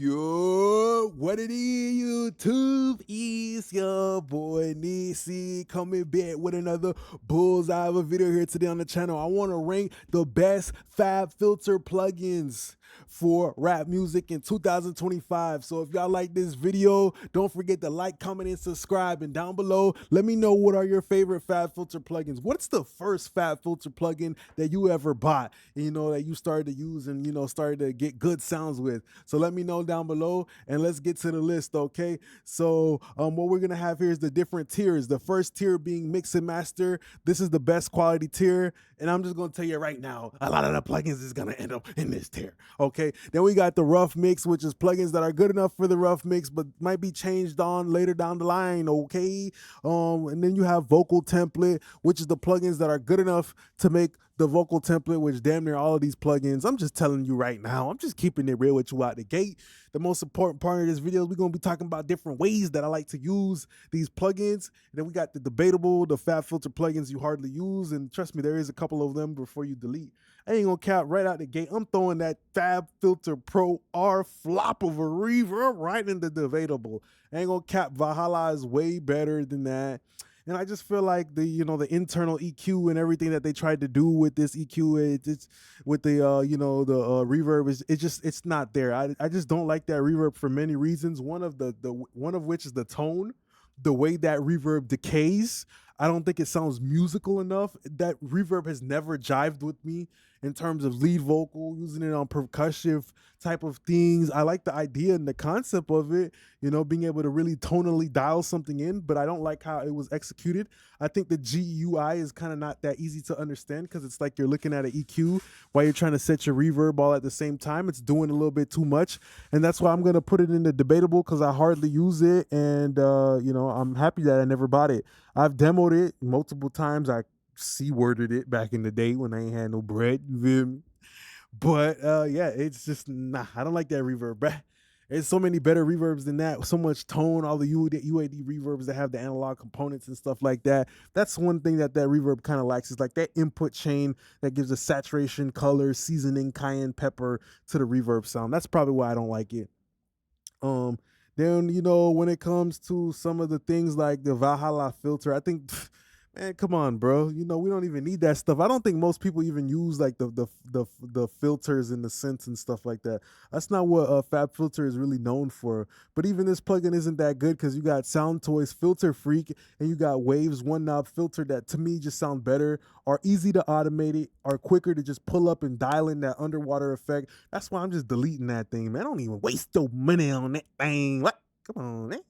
Yo, what it is, YouTube? Is your boy Nisi coming back with another bullseye of a video here today on the channel. I want to rank the best FabFilter plugins for rap music in 2025. So if y'all like this video, don't forget to like, comment, and subscribe. And down below, let me know what are your favorite FabFilter plugins. What's the first FabFilter plugin that you ever bought, that you started to use and started to get good sounds with? So let me know down below and let's get to the list, okay? So what we're gonna have here is the different tiers. The first tier being mix and master. This is the best quality tier, and I'm just gonna tell you right now, a lot of the plugins is gonna end up in this tier, okay? Then we got the rough mix, which is plugins that are good enough for the rough mix but might be changed on later down the line, okay? And then you have vocal template, which is the plugins that are good enough to make the vocal template, which damn near all of these plugins. I'm just telling you right now, I'm just keeping it real with you out the gate. The most important part of this video is we're going to be talking about different ways that I like to use these plugins. And then we got the debatable, the FabFilter plugins you hardly use. And trust me, there is a couple of them before you delete. I ain't going to cap right out the gate. I'm throwing that FabFilter Pro R flop of a reverb right in the debatable. I ain't going to cap. Valhalla is way better than that. And I just feel like the internal EQ and everything that they tried to do with this EQ, it's with the reverb it's not there. I just don't like that reverb for many reasons. One of which is the tone, the way that reverb decays. I don't think it sounds musical enough. That reverb has never jived with me in terms of lead vocal, using it on percussive type of things. I like the idea and the concept of it, being able to really tonally dial something in, but I don't like how it was executed. I think the GUI is kind of not that easy to understand because it's like you're looking at an EQ while you're trying to set your reverb all at the same time. It's doing a little bit too much, and that's why I'm going to put it in the debatable because I hardly use it, and I'm happy that I never bought it. I've demoed it multiple times. I C-worded it back in the day when I ain't had no bread, you feel me? But yeah, it's just I don't like that reverb, bruh. There's so many better reverbs than that. So much tone, all the UAD reverbs that have the analog components and stuff like that. That's one thing that reverb kind of lacks, is like that input chain that gives a saturation, color, seasoning, cayenne pepper to the reverb sound. That's probably why I don't like it. Then when it comes to some of the things like the Valhalla filter, I think, man, come on, bro. We don't even need that stuff. I don't think most people even use like the filters and the synths and stuff like that. That's not what FabFilter is really known for. But even this plugin isn't that good because you got Sound Toys Filter Freak and you got Waves one knob filter that to me just sound better, are easy to automate it, are quicker to just pull up and dial in that underwater effect. That's why I'm just deleting that thing, man. I don't even waste no money on that thing. What? Come on, man.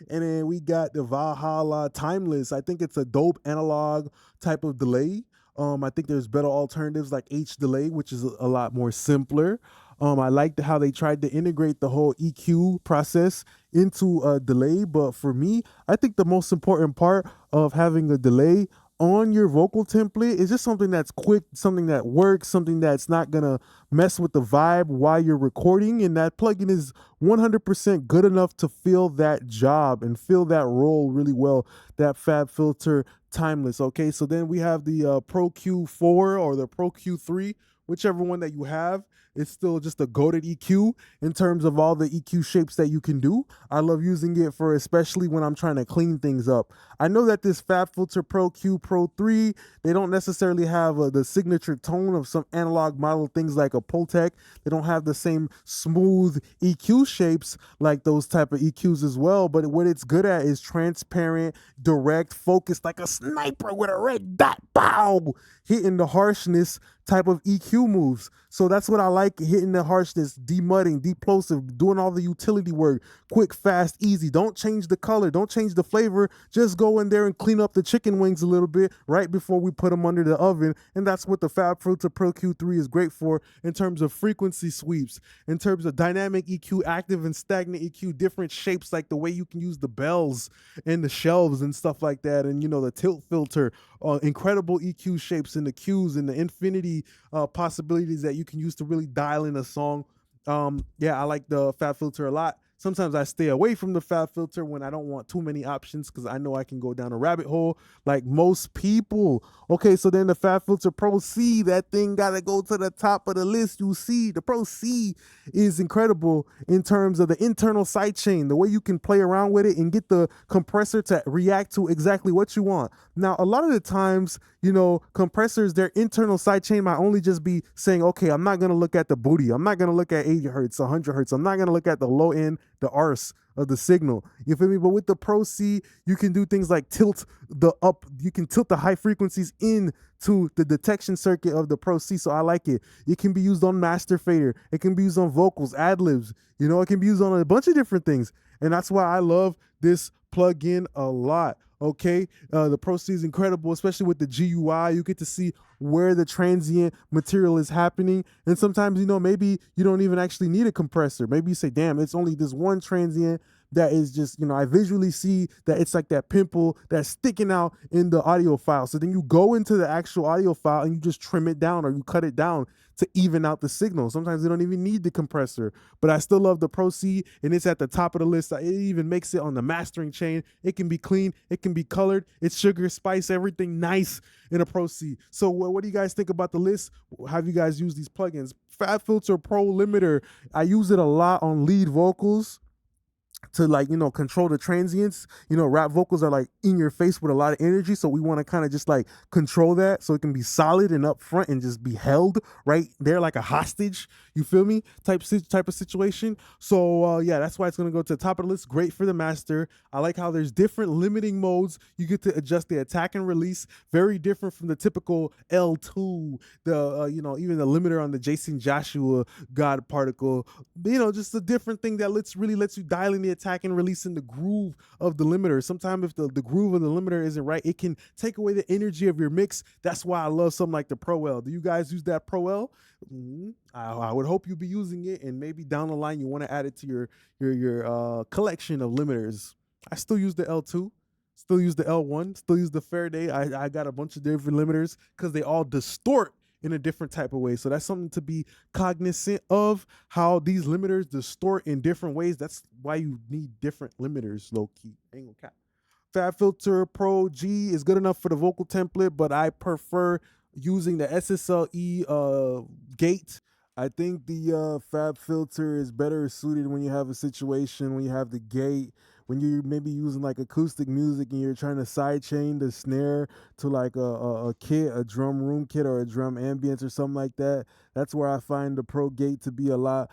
And then we got the Valhalla Timeless. I think it's a dope analog type of delay. I think there's better alternatives like H delay, which is a lot more simpler. I liked how they tried to integrate the whole EQ process into a delay. But for me, I think the most important part of having a delay on your vocal template is just something that's quick, something that works, something that's not gonna mess with the vibe while you're recording. And that plugin is 100% good enough to fill that job and fill that role really well. That FabFilter Timeless. Okay, so then we have the Pro Q4 or the Pro Q3, whichever one that you have. It's still just a goated EQ in terms of all the EQ shapes that you can do. I love using it for especially when I'm trying to clean things up. I know that this FabFilter Pro Q Pro 3, they don't necessarily have the signature tone of some analog model things like a Pultec. They don't have the same smooth EQ shapes like those type of EQs as well. But what it's good at is transparent, direct, focused like a sniper with a red dot, bow, hitting the harshness type of EQ moves. So that's what I like, hitting the harshness, demudding, deplosive, doing all the utility work, quick, fast, easy. Don't change the color, don't change the flavor. Just go in there and clean up the chicken wings a little bit right before we put them under the oven. And that's what the FabFilter Pro Q3 is great for in terms of frequency sweeps, in terms of dynamic EQ, active and stagnant EQ, different shapes, like the way you can use the bells and the shelves and stuff like that. And the tilt filter, incredible EQ shapes and the cues and the infinity possibilities that you can use to really dial in a song. Yeah, I like the FabFilter a lot. Sometimes I stay away from the FabFilter when I don't want too many options because I know I can go down a rabbit hole like most people. Okay, so then the FabFilter Pro C, that thing gotta go to the top of the list. You see, the Pro C is incredible in terms of the internal sidechain, the way you can play around with it and get the compressor to react to exactly what you want. Now, a lot of the times, compressors, their internal sidechain might only just be saying, okay, I'm not gonna look at the booty, I'm not gonna look at 80 hertz, 100 hertz, I'm not gonna look at the low end, the arse of the signal. You feel me? But with the Pro C, you can do things like you can tilt the high frequencies into the detection circuit of the Pro C. So I like it. It can be used on master fader. It can be used on vocals, ad libs. It can be used on a bunch of different things. And that's why I love this plugin a lot. Okay, the Pro C is incredible, especially with the GUI. You get to see where the transient material is happening, and sometimes maybe you don't even actually need a compressor. Maybe you say, damn, it's only this one transient that is just, I visually see that it's like that pimple that's sticking out in the audio file. So then you go into the actual audio file and you just trim it down or you cut it down to even out the signal. Sometimes you don't even need the compressor, but I still love the Pro C, and it's at the top of the list. It even makes it on the mastering chain. It can be clean, it can be colored, it's sugar, spice, everything nice in a Pro C. So what do you guys think about the list? Have you guys used these plugins? FabFilter Pro Limiter, I use it a lot on lead vocals to control the transients. Rap vocals are like in your face with a lot of energy, so we want to kind of just like control that so it can be solid and up front and just be held right there like a hostage, you feel me, type of situation. So yeah, that's why it's going to go to the top of the list. Great for the master. I like how there's different limiting modes. You get to adjust the attack and release, very different from the typical L2, the even the limiter on the Jason Joshua God particle. Just a different thing that really lets you dial in the attack and release in the groove of the limiter. Sometimes if the groove of the limiter isn't right, it can take away the energy of your mix. That's why I love something like the Pro L. Do you guys use that Pro L? I would hope you'll be using it, and maybe down the line you want to add it to your collection of limiters. I still use the L2, still use the L1, still use the Faraday. I got a bunch of different limiters because they all distort in a different type of way. So that's something to be cognizant of, how these limiters distort in different ways. That's why you need different limiters, low key. Ain't gonna cap. FabFilter Pro G is good enough for the vocal template, but I prefer using the SSLE gate. I think the FabFilter is better suited when you have a situation, when you have the gate, when you're maybe using like acoustic music and you're trying to sidechain the snare to like a kit, a drum room kit or a drum ambience or something like that. That's where I find the Pro Gate to be a lot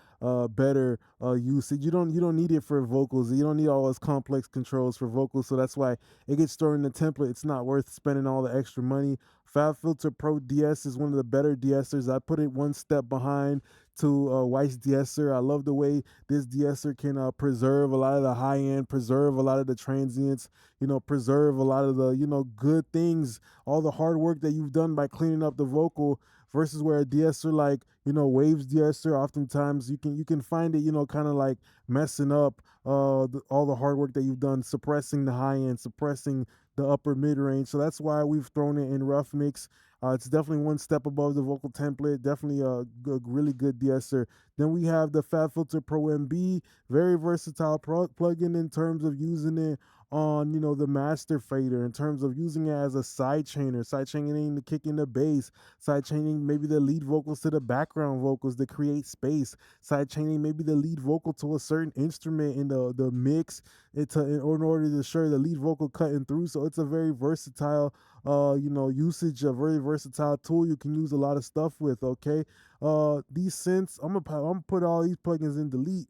better usage. You don't need it for vocals. You don't need all those complex controls for vocals. So that's why it gets stored in the template. It's not worth spending all the extra money. FabFilter Pro DS is one of the better de-essers. I put it one step behind to Weiss de-esser. I love the way this de-esser can preserve a lot of the high end, preserve a lot of the transients, preserve a lot of the, good things, all the hard work that you've done by cleaning up the vocal, versus where a de-esser like, Waves de-esser, oftentimes you can find it, kind of like messing up all the hard work that you've done, suppressing the high end, suppressing the upper mid range. So that's why we've thrown it in rough mix. It's definitely one step above the vocal template. Definitely a really good de-esser. Then we have the FabFilter Pro MB, very versatile plugin in terms of using it on the master fader, in terms of using it as a side chaining the kick in the bass, side chaining maybe the lead vocals to the background vocals to create space, side chaining maybe the lead vocal to a certain instrument in the mix, in order to ensure the lead vocal cutting through. So it's a very versatile usage, a very versatile tool you can use a lot of stuff with. Okay, these synths, I'm gonna put all these plugins in delete,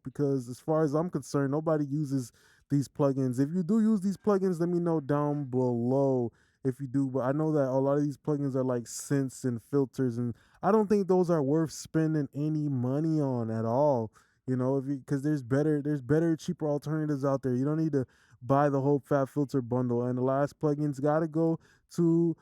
because as far as I'm concerned, nobody uses these plugins. If you do use these plugins, let me know down below if you do. But I know that a lot of these plugins are like synths and filters, and I don't think those are worth spending any money on at all. Because there's better, cheaper alternatives out there. You don't need to buy the whole FabFilter bundle. And the last plugins gotta go to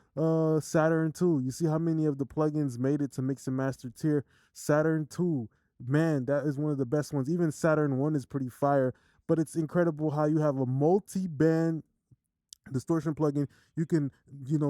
Saturn 2. You see how many of the plugins made it to mix and master tier? Saturn 2, man, that is one of the best ones. Even Saturn 1 is pretty fire, but it's incredible how you have a multi-band distortion plugin, you can,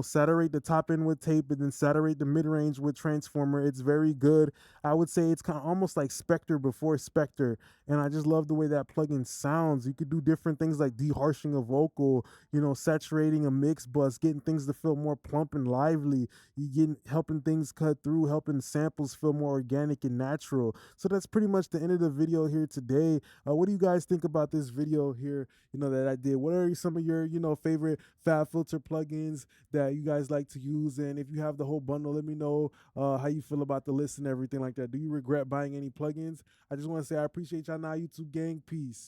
saturate the top end with tape and then saturate the mid-range with transformer. It's very good. I would say it's kind of almost like Spectre before Spectre, and I just love the way that plugin sounds. You could do different things like deharshing a vocal, saturating a mix bus, getting things to feel more plump and lively. You getting helping things cut through, helping samples feel more organic and natural. So that's pretty much the end of the video here today. What do you guys think about this video here, that I did? What are some of your, favorite FabFilter plugins that you guys like to use? And if you have the whole bundle, let me know how you feel about the list and everything like that. Do you regret buying any plugins? I just want to say I appreciate y'all now, YouTube gang. Peace.